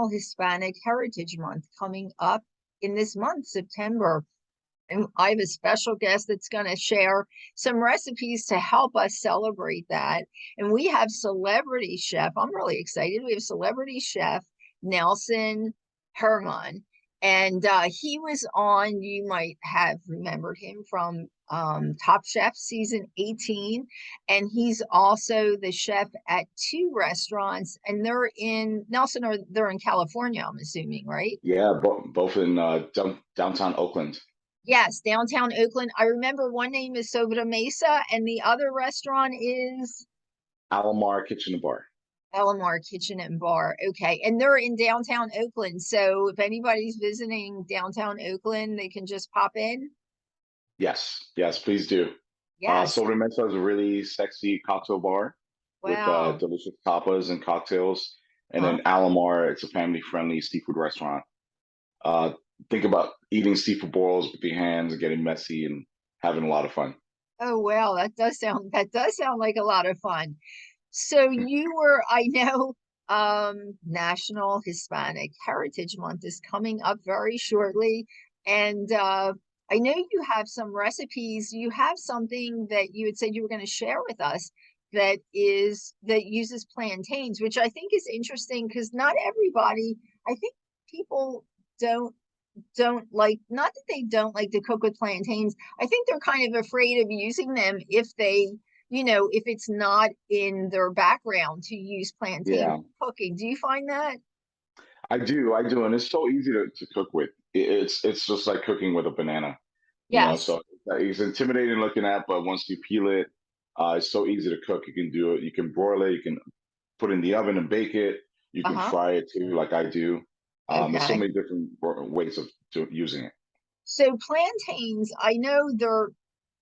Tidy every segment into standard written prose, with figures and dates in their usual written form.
National Hispanic Heritage Month coming up in this month, September. And I have a special guest that's going to share some recipes to help us celebrate that. And we have celebrity chef. I'm really excited. We have celebrity chef Nelson Herman. And he was on, you might have remembered him from Top Chef season 18. And he's also the chef at two restaurants. And they're in Nelson, or they're in California, I'm assuming, right? Yeah, both in downtown Oakland. Yes, downtown Oakland. I remember one name is Sobra Mesa, and the other restaurant is Alomar Kitchen and Bar. Elamar Kitchen and Bar. Okay, and they're in downtown Oakland. So if anybody's visiting downtown Oakland, they can just pop in. Yes, please do. Yes. Sobremesa is a really sexy cocktail bar with Wow. delicious tapas and cocktails. And Huh? then Alomar, it's a family-friendly seafood restaurant. Think about eating seafood boils with your hands and getting messy and having a lot of fun. Oh, well, that does sound like a lot of fun. So you were, I know, National Hispanic Heritage Month is coming up very shortly, and I know you have some recipes. You have something that you had said you were going to share with us that uses plantains, which I think is interesting because not everybody, I think people don't don't like, not that they don't like to cook with plantains. I think they're kind of afraid of using them if they, if it's not in their background to use plantain Yeah, cooking. Do you find that? I do, and it's so easy to cook with. It's just like cooking with a banana, Yes. So it's intimidating looking at, but once you peel it, it's so easy to cook. You can do it. You can broil it. You can put it in the oven and bake it. You can Uh-huh. fry it too, like I do. There's so Okay. many different ways of using it. So plantains, I know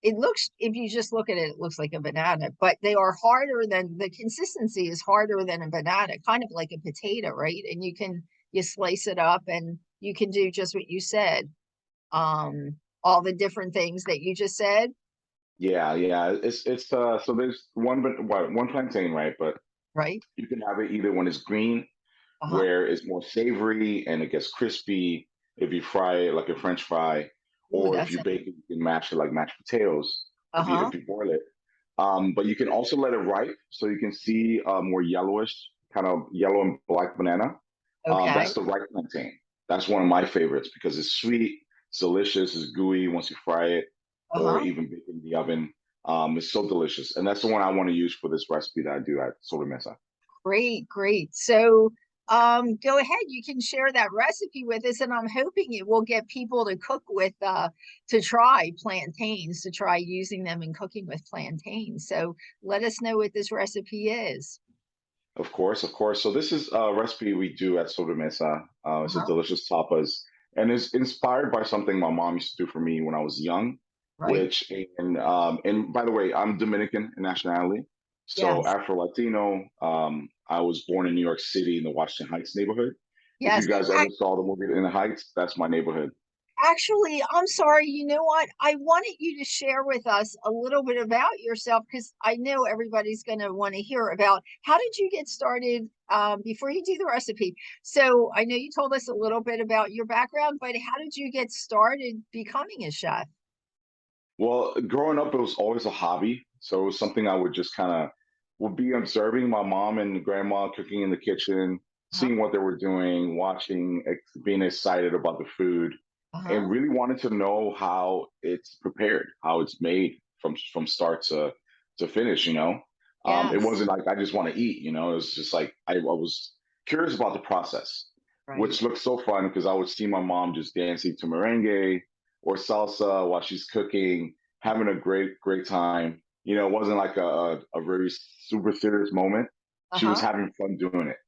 it looks, if you just look at it, it looks like a banana, but they are harder than, the consistency is harder than a banana, kind of like a potato, right? And you slice it up and you can do just what you said. All the different things that you just said, Yeah. It's so there's one plantain, right? But right? you can have it either when it's green, Uh-huh. where it's more savory and it gets crispy if you fry it like a French fry, Ooh, or if that's you bake it, you can mash it like mashed potatoes uh-huh. if you boil it. But you can also let it ripe, so you can see more yellowish, kind of yellow and black banana. That's Okay. the ripe plantain. That's one of my favorites because it's sweet, it's delicious, it's gooey once you fry it, or Uh-huh. even bake it in the oven. It's so delicious, and that's the one I want to use for this recipe that I do at Sobremesa. Great, great. So go ahead, you can share that recipe with us, and I'm hoping it will get people to cook with to try plantains, to try using them and cooking with plantains. So let us know what this recipe is. Of course, of course. So this is a recipe we do at Sobremesa. It's a Uh-huh. delicious tapas, and it's inspired by something my mom used to do for me when I was young. Right. Which, and by the way, I'm Dominican in nationality, so Yes. Afro Latino. I was born in New York City in the Washington Heights neighborhood. If Yes. you guys ever saw the movie In the Heights, that's my neighborhood. Actually, I'm sorry. You know what? I wanted you to share with us a little bit about yourself because I know everybody's going to want to hear about how did you get started before you do the recipe. So I know you told us a little bit about your background, but how did you get started becoming a chef? Well, growing up, it was always a hobby. So it was something I would just kind of would be observing my mom and grandma cooking in the kitchen, Uh-huh. seeing what they were doing, watching, being excited about the food, and Uh-huh. really wanted to know how it's prepared, how it's made from start to finish. It Yes. wasn't like I just want to eat. It was just like I was curious about the process, Right. which looked so fun because I would see my mom just dancing to merengue or salsa while she's cooking, having a great time. It wasn't like a very super serious moment. She was Uh-huh. having fun doing it.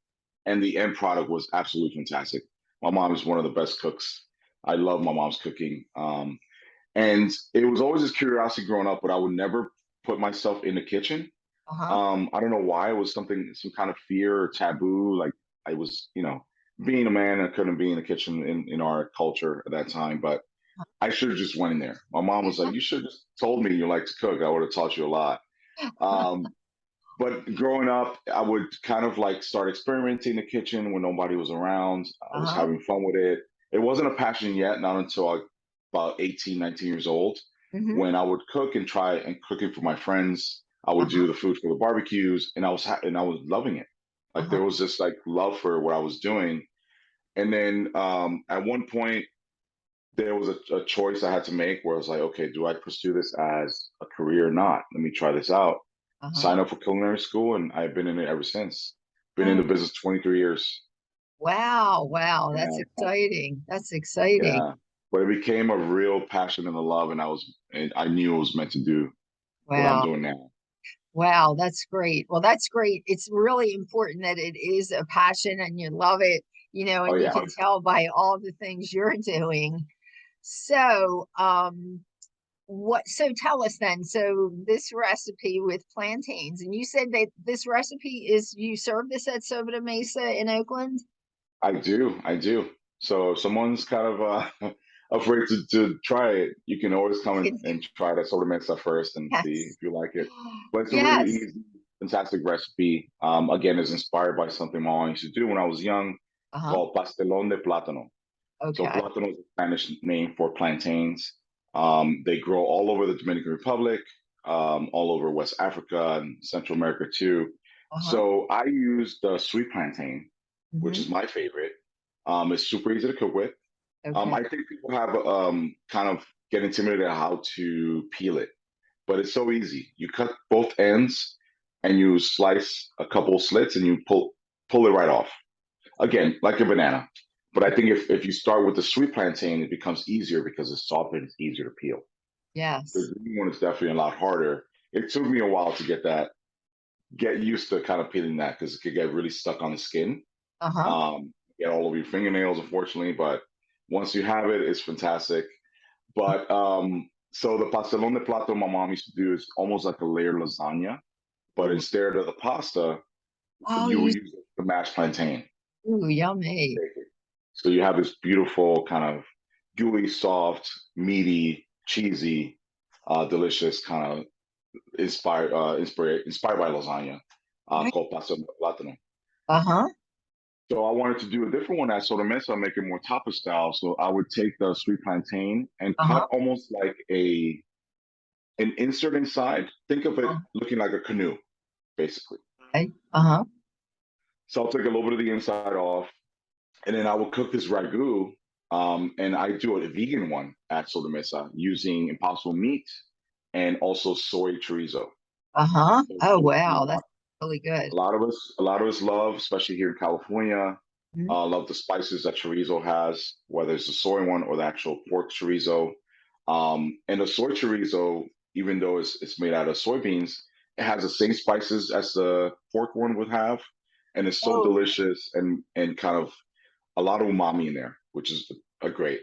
And the end product was absolutely fantastic. My mom is one of the best cooks. I love my mom's cooking. And it was always this curiosity growing up, but I would never put myself in the kitchen. Uh-huh. I don't know why. It was some kind of fear or taboo. Like I was, being a man, I couldn't be in the kitchen in our culture at that time. But I should have just went in there. My mom was like, "You should have just told me you like to cook. I would have taught you a lot." Um, But growing up, I would kind of like start experimenting in the kitchen when nobody was around. I was Uh-huh. having fun with it. It wasn't a passion yet, not until about 18, 19 years old, Mm-hmm. when I would cook and try and cooking for my friends. I would Uh-huh. do the food for the barbecues, and I was loving it. Like Uh-huh. there was this like love for what I was doing. And then at one point, there was a choice I had to make where I was like, okay, do I pursue this as a career or not? Let me try this out. Uh-huh. Sign up for culinary school, and I've been in it ever since. Been in Oh, the business 23 years. wow. Wow. That's Yeah, exciting. That's exciting. yeah. But it became a real passion and a love, and I knew I was meant to do what I'm Wow. doing now. Wow. That's great. Well, that's great. It's really important that it is a passion and you love it, Oh and you yeah, can tell by all the things you're doing. So, so tell us then. So this recipe with plantains, and you said that this recipe you serve this at Sobra Mesa in Oakland? I do, I do. So if someone's kind of afraid to try it, you can always come and try that sort of mix up first and see if Yes. you like it. But it's a really Yes. easy, fantastic recipe. Again, it's inspired by something my mom used to do when I was young, Uh-huh. called pastelón de plátano. So Okay. plátano is a Spanish name for plantains. They grow all over the Dominican Republic, all over West Africa and Central America too. Uh-huh. So I use the sweet plantain, which Hmm. is my favorite. It's super easy to cook with. Okay. I think people have kind of get intimidated at how to peel it, but it's so easy. You cut both ends and you slice a couple slits and you pull it right off. Again, like a banana. But I think if you start with the sweet plantain, it becomes easier because it's soft and it's easier to peel. The Yes. green one is definitely a lot harder. It took me a while to get used to kind of peeling that because it could get really stuck on the skin, Uh-huh. get all over your fingernails, unfortunately. But once you have it, it's fantastic. But so the pastelón de plato my mom used to do is almost like a layered lasagna, but Ooh, instead of the pasta, oh, you would use the mashed plantain. ooh, yummy. So you have this beautiful kind of gooey, soft, meaty, cheesy, delicious kind of inspired by lasagna, Right. called pastel de plátano. Uh-huh. So I wanted to do a different one at Sotomesa, make it more tapas style. So I would take the sweet plantain and Uh-huh. cut almost like an insert inside. Think of it Uh-huh. looking like a canoe, basically. Okay. Uh-huh. So I'll take a little bit of the inside off, and then I will cook this ragu. And I do a vegan one at Sotomesa using impossible meat and also soy chorizo. Uh-huh. So Oh, you wow. know, That's really good. a lot of us love, especially here in California, Mhm. love the spices that chorizo has, whether it's the soy one or the actual pork chorizo. And the soy chorizo, even though it's made out of soybeans, it has the same spices as the pork one would have, and it's so Oh, delicious and kind of a lot of umami in there, which is a great.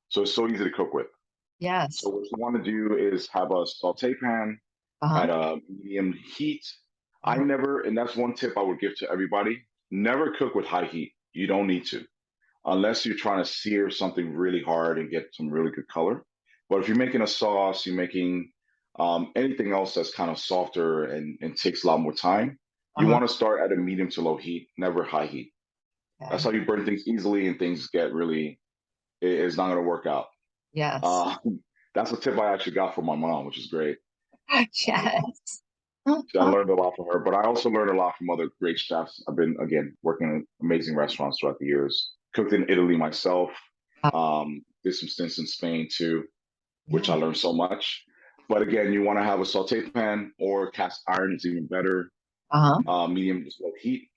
So it's so easy to cook with. So yes. what you want to do is have a saute pan Uh-huh. at a medium heat. I Uh-huh. never, and that's one tip I would give to everybody, never cook with high heat. You don't need to, unless you're trying to sear something really hard and get some really good color. But if you're making a sauce, you're making anything else that's kind of softer and takes a lot more time, you Uh-huh. want to start at a medium to low heat, never high heat. That's Okay. how you burn things easily and things get really, it's not going to work out. Yes. Uh, that's a tip I actually got from my mom, which is great. Yes. I learned a lot from her, but I also learned a lot from other great chefs. I've been, again, working in amazing restaurants throughout the years. Cooked in Italy myself. Did some stints in Spain too, which I Yeah. learned so much. But again, you want to have a saute pan or cast iron is even better. Uh-huh. Medium to slow heat.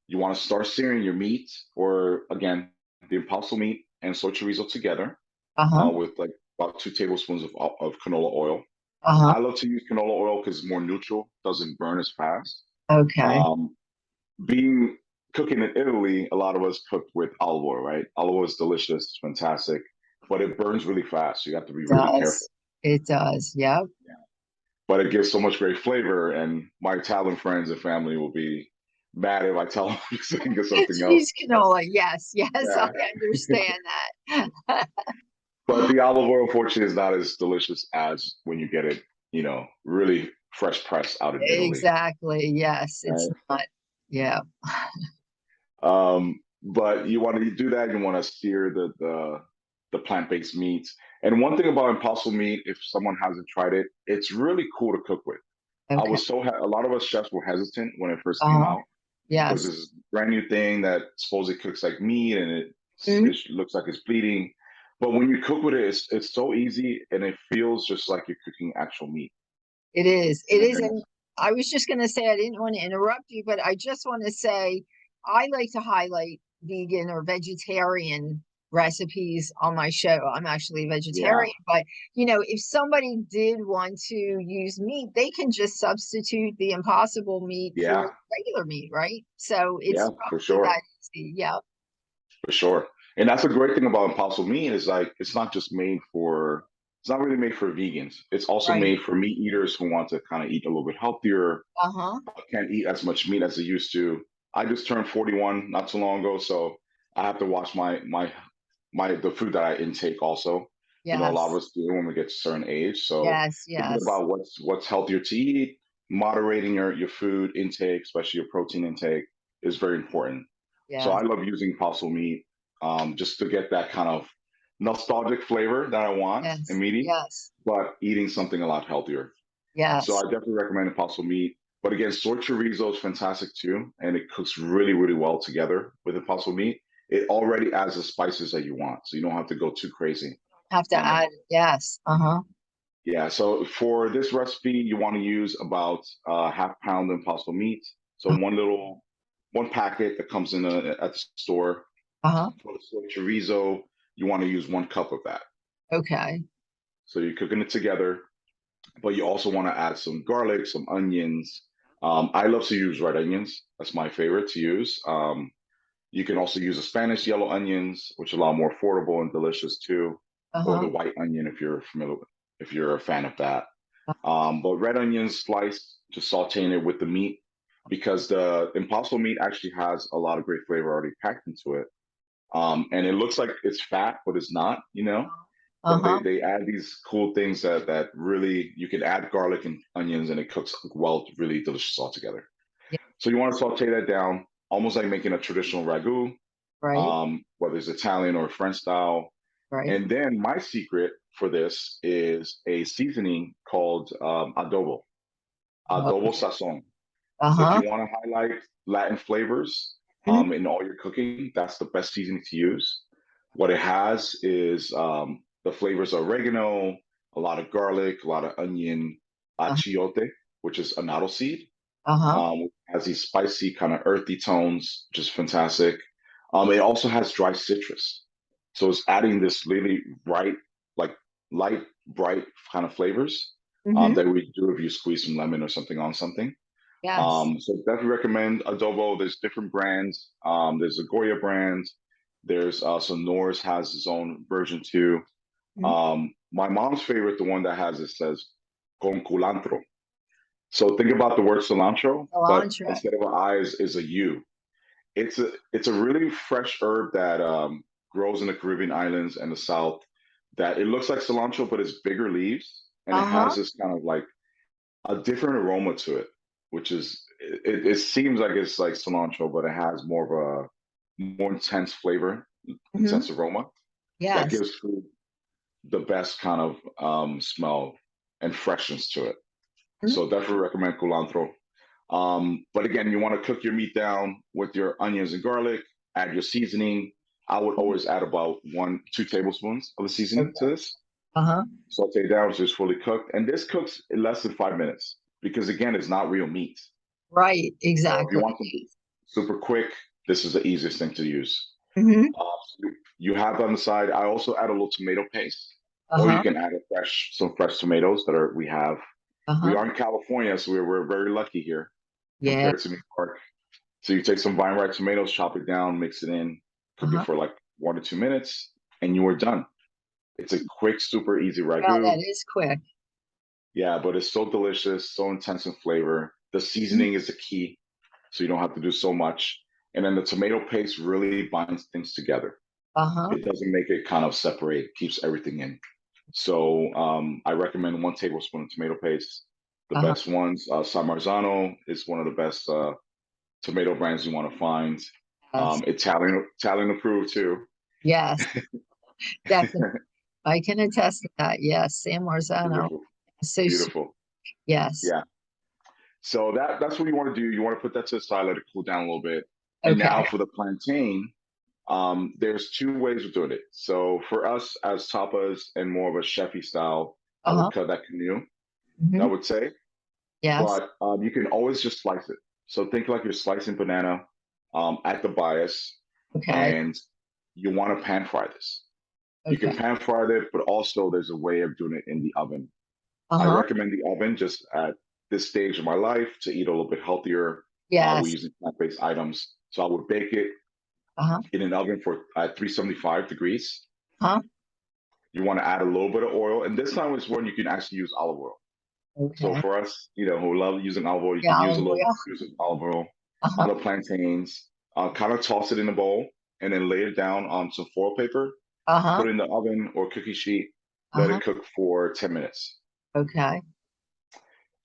You want to start searing your meat, or again, the impossible meat and soy chorizo together Uh-huh. with like about 2 tablespoons of canola oil. Uh-huh. I love to use canola oil because it's more neutral, doesn't burn as fast. Okay. Um, being cooking in Italy, a lot of us cooked with olive oil, right? Olive oil is delicious, fantastic, but it burns really fast. You have to be really careful. Does. It does. Yep. Yeah. But it gives so much great flavor, and my Italian friends and family will be mad if I tell them to think of something else. Cheese canola. Yes. Yes. I Yeah. understand that. But the olive oil, unfortunately, is not as delicious as when you get it, really fresh press out in Italy. Exactly. Yes, it's Right? not. Yeah. But you want to do that. You want to sear the plant-based meats. And one thing about Impossible Meat, if someone hasn't tried it, it's really cool to cook with. Okay. A lot of us chefs were hesitant when it first came Uh-huh. out because Yes. this is a brand new thing that supposedly cooks like meat and Mhm. it looks like it's bleeding. But when you cook with it, it's so easy and it feels just like you're cooking actual meat. It is. It is. And And I was just going to say, I didn't want to interrupt you, but I just want to say I like to highlight vegan or vegetarian recipes on my show. I'm actually a yeah, vegetarian, but if somebody did want to use meat, they can just substitute the impossible meat for yeah, regular meat, right? So yeah, it's for probably sure. that easy. Yeah. For sure. And that's a great thing about Impossible Meat is like it's not really made for vegans. It's also Right. made for meat eaters who want to kind of eat a little bit healthier, Uh-huh. can't eat as much meat as they used to. I just turned 41 not too long ago, so I have to watch my the food that I intake also. You know, a lot of Yes. us do when we get to a certain age. So Yes. thinking Yes. about what's healthier to eat, moderating your food intake, especially your protein intake, is very important. So Yes. I love using Impossible Meat just to get that kind of nostalgic flavor that I want in Yes. meaty, Yes. but eating something a lot healthier. So I Yes. definitely recommend Impossible Meat. But again, soy chorizo is fantastic too, and it cooks really, really well together with Impossible Meat. It already adds the spices that you want, so you don't have to go too crazy Have to on it. add. Yes. Uh-huh. Yeah, so for this recipe, you want to use about half pound Impossible Meat. So one packet that comes in at the store. Uh-huh. For the soy chorizo, you want to use 1 cup of that. Okay. So you're cooking it together, but you also want to add some garlic, some onions. I love to use red onions. That's my favorite to use. You can also use the Spanish yellow onions, which are a lot more affordable and delicious too, or the Uh-huh. white onion if you're a fan of that. But red onions sliced, just sauteing it with the meat because the Impossible Meat actually has a lot of great flavor already packed into it. And it looks like it's fat, but it's not, you know. But Uh-huh. they add these cool things that really you can add garlic and onions and it cooks well, really delicious all together. Yeah. So you want to saute that down, almost like making a traditional ragu, Right. whether it's Italian or French style. Right. And then my secret for this is a seasoning called adobo, adobo Okay. sazon. So if Uh-huh. you want to highlight Latin flavors Mhm. in all your cooking, that's the best seasoning to use. What it has is the flavors of oregano, a lot of garlic, a lot of onion, Uh-huh. achiote, which is annatto seed. Uh-huh. Has these spicy kind of earthy tones, which is fantastic. It also has dry citrus, so it's adding this really bright, like light, bright kind of flavors Hmm. that we do if you squeeze some lemon or something on something. Yes. So definitely recommend adobo. There's different brands. There's a Goya brand. There's Norris has his own version too. Mhm. My mom's favorite, the one that has it says con culantro. So think about the word cilantro, but Cilantro. instead of an I is a U. It's a really fresh herb that grows in the Caribbean islands and the South. That it looks like cilantro, but it's bigger leaves, and it Uh-huh. has this kind of like a different aroma to it, which is it seems like it's like cilantro, but it has more of a more intense flavor, Hmm. intense aroma that Yes. gives food the best kind of smell and freshness to it. Mhm. So definitely recommend culantro. But again, you want to cook your meat down with your onions and garlic, add your seasoning. I would always add about 1, 2 tablespoons of the seasoning to Okay. this. Uh-huh. Saute down so it's fully cooked. And this cooks in less than 5 minutes because again, it's not real meat. Right. So if you Exactly. want something super quick, this is the easiest thing to use. Hmm. So you have on the side. I also add a little tomato paste, or you Uh-huh. can add some fresh tomatoes that are we have. We Uh-huh. are in California, so we're very lucky here Yeah. compared to New York. So you take some vine ripe tomatoes, chop it down, mix it in, cook it Uh-huh. for like 1 to 2 minutes, and you are done. It's a quick, super easy Wow, ragu. that is quick. Yeah, but it's so delicious, so intense in flavor. The Mhm. seasoning is the key, so you don't have to do so much. And then the tomato paste really binds things together. Uh-huh. It doesn't make it kind of separate, keeps everything in. So I recommend 1 tablespoon of tomato paste. the best ones. San Marzano is one of the best tomato brands you want to find. Yes. Italian approved too. Yes, definitely. I can attest to that. Yes, San Marzano. Beautiful, So sweet. beautiful. Yes. Yeah. So that's what you want to do. You want to put that to the side, let it cool down a little bit. And Okay. now for the plantain, there's two ways of doing it. So for us as tapas and more of a chefy style, I Uh-huh. would cut that canoe, I Hmm. would say. Yes. But you can always just slice it. So think like you're slicing banana at the bias, Okay. and you want to pan fry this. You can Okay. pan fry it, but also there's a way of doing it in the oven. I Uh-huh. recommend the oven just at this stage of my life to eat a little bit healthier. We're Yes. using plant-based items. So I would bake it Uh-huh. in an oven for at 375 degrees. Huh? You want to add a little bit of oil, and this time is when you can actually use olive oil. So Okay. for us, who love using olive oil, you Yeah, can use a olive little oil. use of olive oil Uh-huh. on the plantains. Kind of toss it in a bowl, and then lay it down on some foil paper. Uh-huh. Put it in the oven or cookie sheet. Let Uh-huh. it cook for 10 minutes. Okay.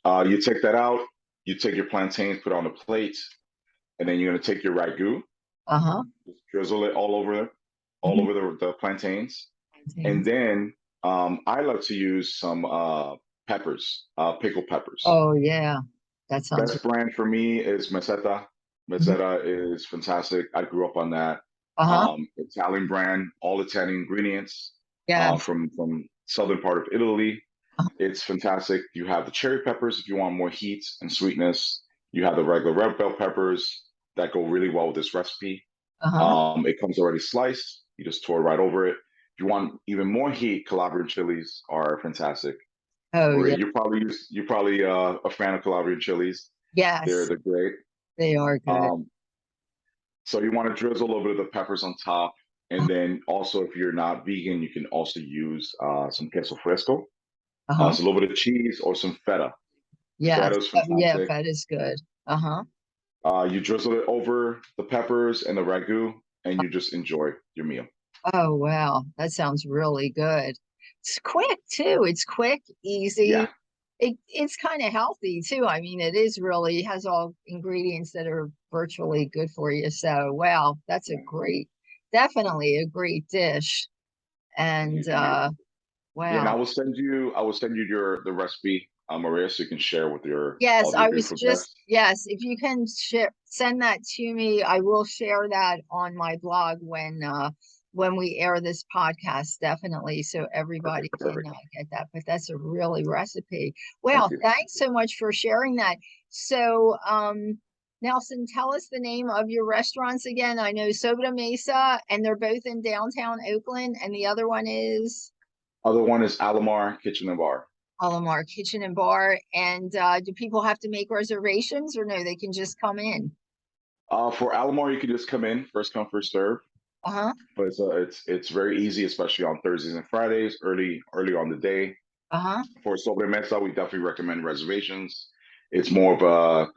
You take that out. You take your plantains, put it on a plate, and then you're gonna take your ragu, Uh-huh. just drizzle it all Hmm. over the plantains, and Plantains. then I like to use some peppers, pickled peppers. Oh yeah. That sounds. Best brand for me is Meseta. Mhm. Meseta is fantastic. I grew up on that. Uh-huh. Italian brand, all Italian ingredients Yes. from southern part of Italy. Uh-huh. It's fantastic. You have the cherry peppers if you want more heat and sweetness. You have the regular red bell peppers that go really well with this recipe. Uh-huh. It comes already sliced. You just pour it right over it. If you want even more heat, Calabrian chilies are fantastic. Oh Maria, yeah. you're probably a fan of Calabrian chilies. Yes, They're great. they are good. Um, so you want to drizzle a little bit of the peppers on top, and then also if you're not vegan, you can also use some queso fresco. Uh-huh. So a little bit of cheese or some feta. Yes. Feta is Oh, yeah, fantastic. that is good. Uh-huh. You drizzle it over the peppers and the ragu, and you just enjoy your meal. Oh, wow. That sounds really good. It's quick too. It's quick, Yeah, easy. It's kind of healthy too. I mean, it is really has all ingredients that are virtually good for you. So, wow, that's a yeah, definitely a great dish. And beautiful. Yeah, and wow. I will send you the recipe, Maria, so you can share with your Yes, all of your I was beautiful just, guests. yes, if you can send that to me, I will share that on my blog when we air this podcast, definitely, so everybody Perfect, can perfect. get that. But that's a really recipe. Thank Well, you. thanks so much for sharing that. So, Nelson, tell us the name of your restaurants again. I know Soda Mesa, and they're both in downtown Oakland, and the other one is Other one is Alamar Kitchen and Bar. Alamar Kitchen and Bar. And do people have to make reservations or no, they can just come in? For Alamar, you can just come in, first come, first serve. Uh-huh. But it's very easy, especially on Thursdays and Fridays, early on the day. Uh-huh. For Sobre Mesa, we definitely recommend reservations. It's more of a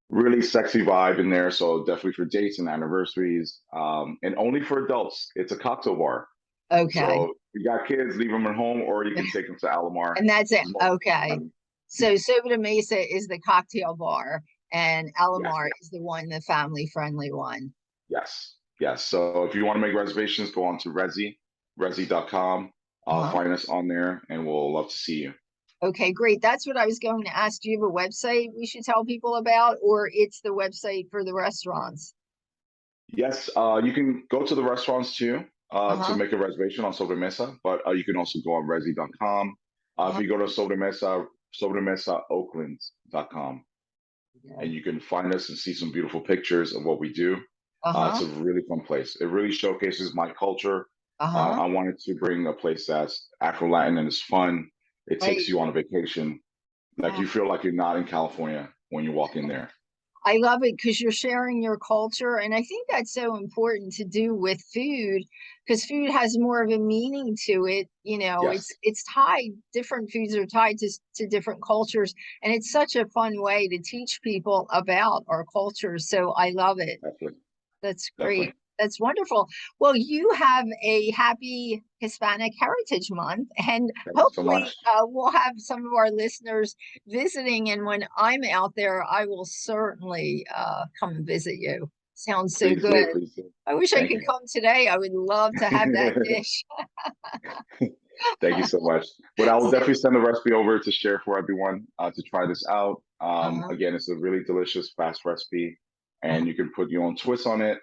really sexy vibe in there, so definitely for dates and anniversaries, and only for adults. It's a cocktail bar, Okay. so if you got kids, leave them at home, or you can take them to Alamar. And that's it. It's more Okay. fun. So Soda Mesa is the cocktail bar and Yes, Alamar is the one, the family friendly one. yes, yes. So if you want to make reservations, go on to Resi.com. Uh-huh. Find us on there, and we'll love to see you. Okay, great. That's what I was going to ask. Do you have a website we should tell people about, or it's the website for the restaurants? Yes, you can go to the restaurants too to Uh-huh. make a reservation on Sobre Mesa, but you can also go on Resi.com. If Uh-huh. you go to Sobre Mesa Oakland.com, Yeah. and you can find us and see some beautiful pictures of what we do. It's Uh-huh. a really fun place. It really showcases my culture. Uh-huh. I wanted to bring a place that's Afro Latin and it's fun. It takes Right. you on a vacation. Like Yeah. you feel like you're not in California when you walk in there. I love it because you're sharing your culture. And I think that's so important to do with food because food has more of a meaning to it. You know, Yes, it's tied, different foods are tied to different cultures. And it's such a fun way to teach people about our culture. So I love it. definitely, That's definitely. great. That's wonderful. Well, you have a happy Hispanic Heritage Month, and Thank you so hopefully much. we'll have some of our listeners visiting. And when I'm out there, I will certainly come and visit you. Sounds so Please do, good. please do. I wish I Thank could come today. I would love to have that you. dish. Thank you so much. But I will So, definitely send the recipe over to share for everyone to try this out. uh, Again, it's a really delicious, fast recipe, uh, and you can put your own twist on it.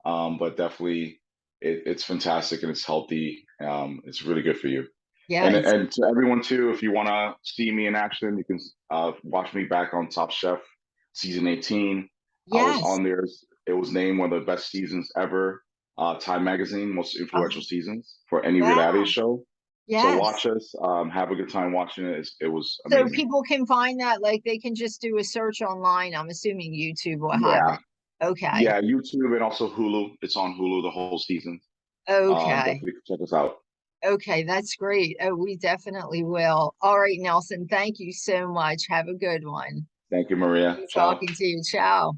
But definitely, it's fantastic and it's healthy. It's really good for you. yeah, And to everyone too, if you want to see me in action, you can watch me back on Top Chef season 18. I was yes. on there. It was named one of the best seasons ever. Time Magazine, most influential Oh, seasons for any reality wow. show. So Yes. watch us. Have a good time watching it. It was So amazing. people can find that, like they can just do a search online. I'm assuming YouTube will have Yeah, it. Okay. yeah. YouTube and also Hulu. It's on Hulu the whole season. Okay. Definitely check us out. Okay. That's great. Oh, we definitely will. All right, Nelson. Thank you so much. Have a good one. Thank you, Maria. Good Ciao. talking to you. Ciao.